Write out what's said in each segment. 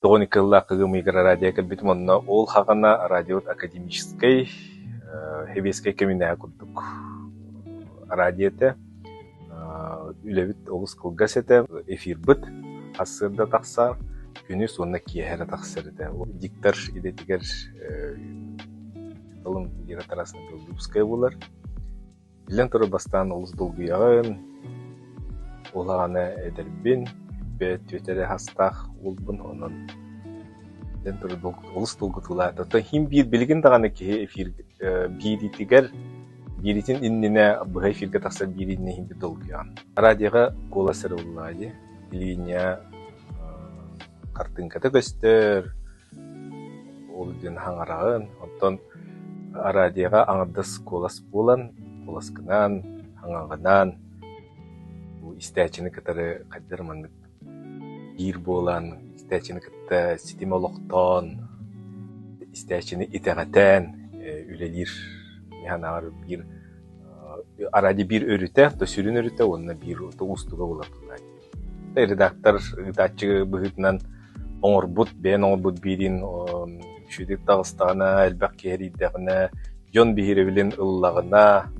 Тоникалла кыгымыгра радио кабит монно ол хагана радио академической хебеске кемине курдук радиоте үлебит олус кылгасете эфир бит асырда такса күнү сонна киехера таксырда диктор идетигер толун гератрасны билдупская булар билен туру бастан олус долгуягын олаганы эдербин бетөтере хастах улбун онон билен туру олус долгутула то хим бир билген даганы ки эфир биритигер биритин иннине бу эфирге такса биринне хим долгуян радиога голасыр уллади линия картинката көстөр олден хаңарагын онтон радиога аңдыс голас болан голаскынан хаңагынан бу истечини катары кадырмандык бир болан истечини катта стимологтон истечини итегатен үлелир яханар бир аради бир өрүтө то сүрүн өрүтө онна бир устуга болот редактор датчы быгытынан оңорбут бен оңорбут бирин шүдик Дагыстана элбак кериддагына жон бихиребилин ыллагына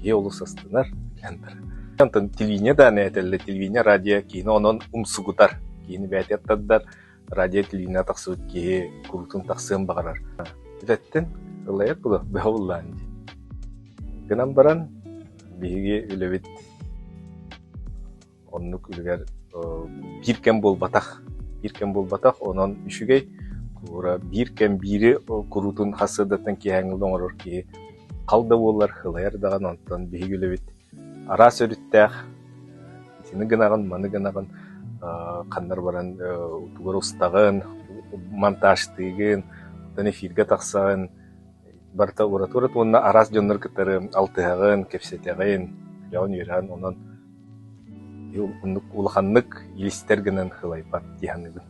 ке олусастынар билендер. Антон телевидение да нетелле телевидение радио кино онон умсугутар кини бәтеттаддар радио телевидение таксыт ке курутун таксын багарар. Деттен ылайык булу баулланди. Гынан баран биги үлебит оннук үлгер биркен болбатах онон үшүгей кура биркен бири курутун хасыдатын кияңылдан орор ки калда болар хылайар даган онтон биги үлебит ара сөрүттэх сини гынагын маны гынагын кандар баран утугар устагын монтажтыгын таны эфирге таксагын барта уратурат онна арас жоннор кытары алтыгын кепсетегин жаун юран онон улханнык илистер гынан хылайпат дияныгын